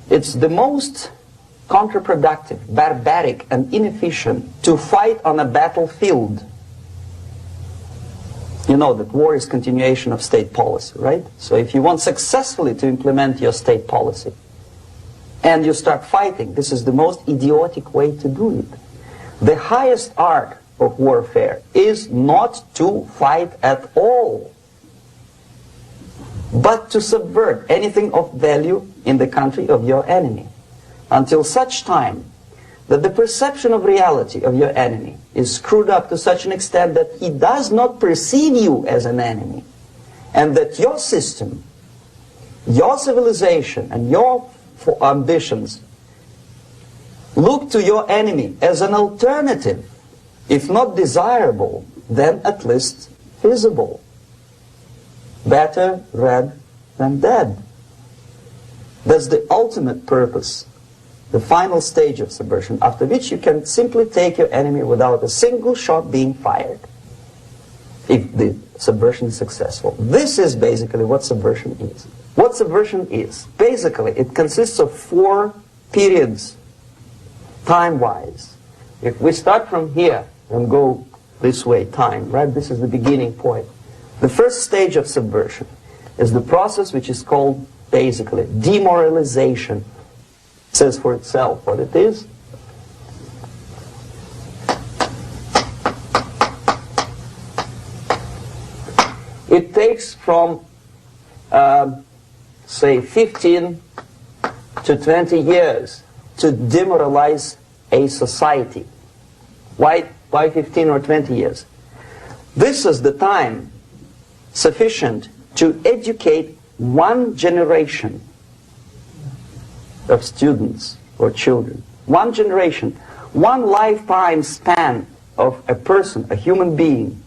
It's the most counterproductive, barbaric, and inefficient to fight on a battlefield. You know that war is continuation of state policy, right? So if you want successfully to implement your state policy, and you start fighting, this is the most idiotic way to do it. The highest art of warfare is not to fight at all, but to subvert anything of value in the country of your enemy, until such time that the perception of reality of your enemy is screwed up to such an extent that he does not perceive you as an enemy, and that your system, your civilization, and your ambitions look to your enemy as an alternative, if not desirable, then at least feasible. Better red than dead. That's the ultimate purpose, the final stage of subversion, after which you can simply take your enemy without a single shot being fired, if the subversion is successful. This is basically what subversion is. What subversion is, basically, it consists of 4 periods, time-wise. If we start from here and go this way, time, right? This is the beginning point. The first stage of subversion is the process which is called, basically, demoralization. It says for itself what it is. It takes from say 15 to 20 years to demoralize a society. Why 15 or 20 years? This is the time sufficient to educate one generation of students or children. One generation, one lifetime span of a person, a human being,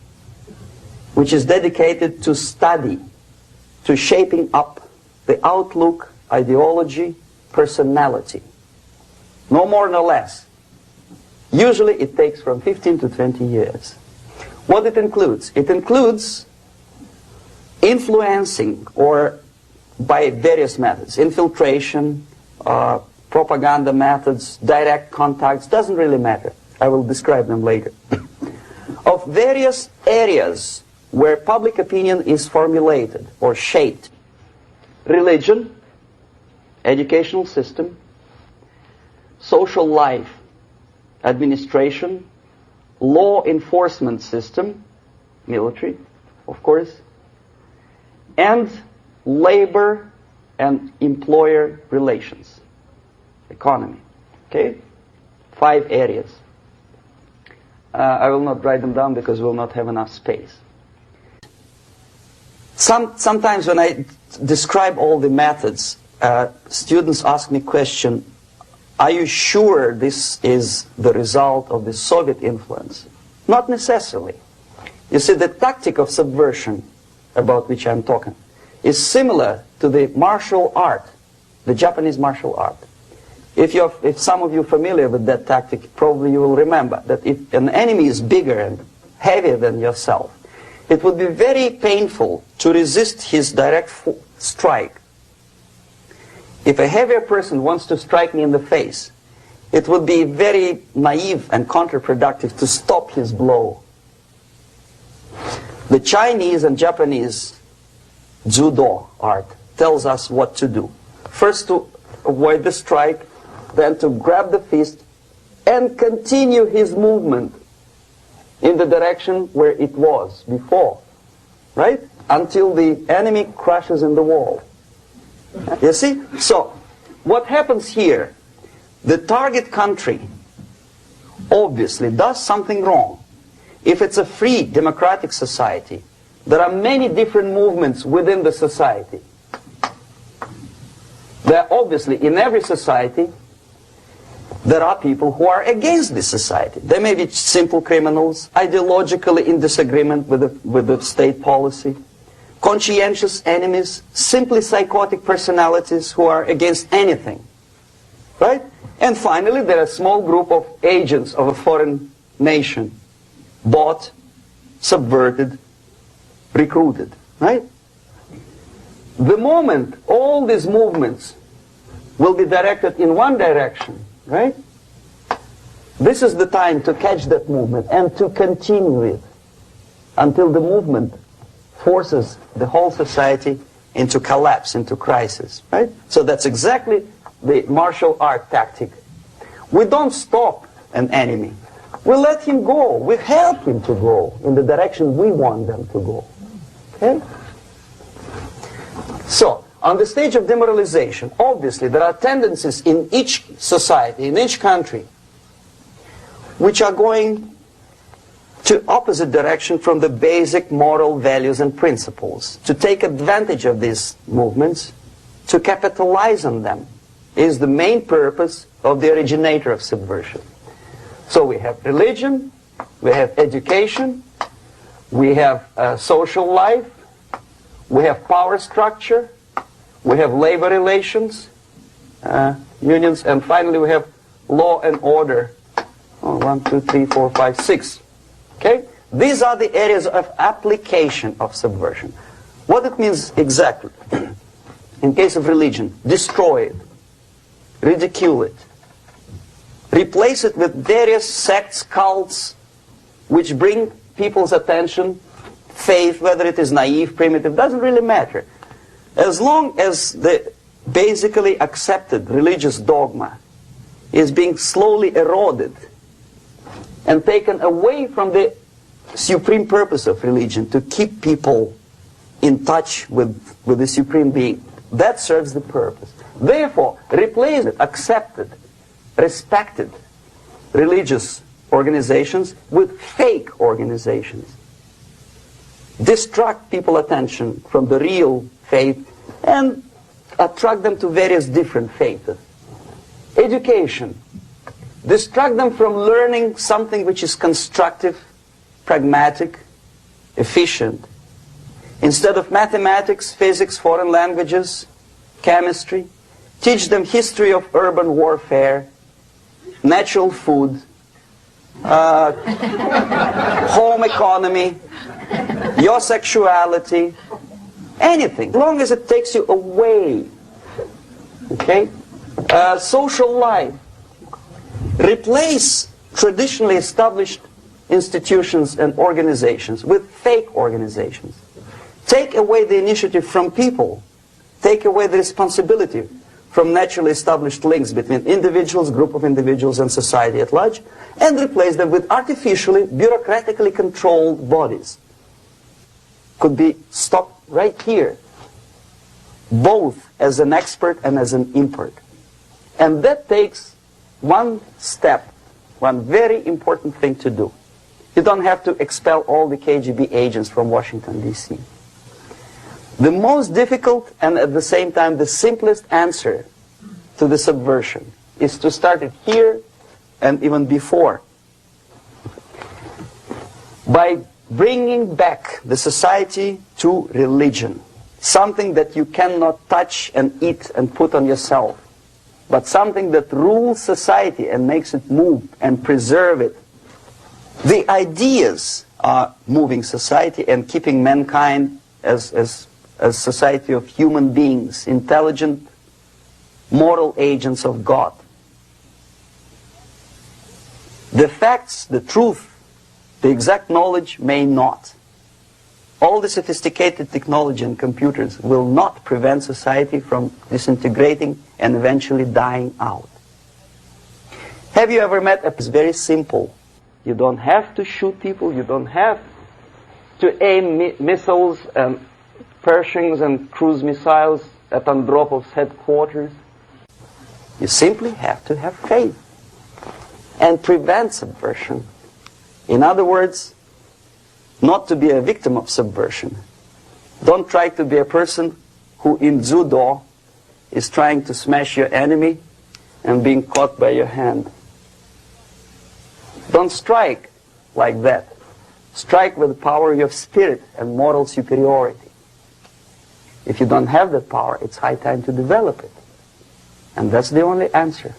which is dedicated to study, to shaping up the outlook, ideology, personality. No more, no less. Usually it takes from 15 to 20 years. What it includes? It includes influencing, or by various methods, infiltration, propaganda methods, direct contacts, doesn't really matter. I will describe them later. Of various areas where public opinion is formulated or shaped. Religion, educational system, social life, administration, law enforcement system, military, of course, and labor and employer relations, economy. Okay? 5 areas. I will not write them down because we will not have enough space. Sometimes when I describe all the methods, students ask me question, are you sure this is the result of the Soviet influence? Not necessarily. You see, the tactic of subversion, about which I'm talking, is similar to the martial art, the Japanese martial art. If some of you are familiar with that tactic, probably you will remember that if an enemy is bigger and heavier than yourself, it would be very painful to resist his direct strike. If a heavier person wants to strike me in the face, it would be very naive and counterproductive to stop his blow. The Chinese and Japanese judo art tells us what to do. First to avoid the strike, then to grab the fist and continue his movement in the direction where it was before, right? Until the enemy crashes in the wall. You see? So, what happens here? The target country obviously does something wrong. If it's a free democratic society, there are many different movements within the society. There are obviously, in every society, there are people who are against this society. They may be simple criminals, ideologically in disagreement with the state policy, conscientious enemies, simply psychotic personalities who are against anything. Right? And finally, there are a small group of agents of a foreign nation, bought, subverted, recruited. Right? The moment all these movements will be directed in one direction, right? This is the time to catch that movement and to continue it until the movement forces the whole society into collapse, into crisis, right? So that's exactly the martial art tactic. We don't stop an enemy. We let him go. We help him to go in the direction we want them to go. Okay? So, on the stage of demoralization, obviously there are tendencies in each society, in each country, which are going to opposite direction from the basic moral values and principles. To take advantage of these movements, to capitalize on them, is the main purpose of the originator of subversion. So we have religion, we have education, we have social life, we have power structure, we have labor relations, unions, and finally we have law and order. 1, 2, 3, 4, 5, 6. Okay? These are the areas of application of subversion. What it means exactly? In case of religion, destroy it, ridicule it, replace it with various sects, cults, which bring people's attention, faith, whether it is naive, primitive, doesn't really matter. As long as the basically accepted religious dogma is being slowly eroded and taken away from the supreme purpose of religion, to keep people in touch with the supreme being, that serves the purpose. Therefore, replace it, accepted, respected religious organizations with fake organizations. Distract people's attention from the real faith and attract them to various different faiths. Education. Distract them from learning something which is constructive, pragmatic, efficient. Instead of mathematics, physics, foreign languages, chemistry, teach them history of urban warfare, natural food, home economy, your sexuality, anything, as long as it takes you away. Okay? Social life. Replace traditionally established institutions and organizations with fake organizations. Take away the initiative from people. Take away the responsibility from naturally established links between individuals, group of individuals, and society at large, and replace them with artificially, bureaucratically controlled bodies. Could be stopped right here, both as an expert and as an import. And that takes one step, one very important thing to do. You don't have to expel all the KGB agents from Washington, D.C. The most difficult and at the same time the simplest answer to the subversion is to start it here and even before, by bringing back the society to religion, something that you cannot touch and eat and put on yourself, but something that rules society and makes it move and preserve it. The ideas are moving society and keeping mankind as a society of human beings, intelligent, moral agents of God. The facts, the truth, the exact knowledge may not. All the sophisticated technology and computers will not prevent society from disintegrating and eventually dying out. Have you ever met a... It's very simple. You don't have to shoot people. You don't have to aim missiles and Pershings and cruise missiles at Andropov's headquarters. You simply have to have faith and prevent subversion. In other words, not to be a victim of subversion. Don't try to be a person who in judo is trying to smash your enemy and being caught by your hand. Don't strike like that. Strike with the power of your spirit and moral superiority. If you don't have that power, it's high time to develop it. And that's the only answer.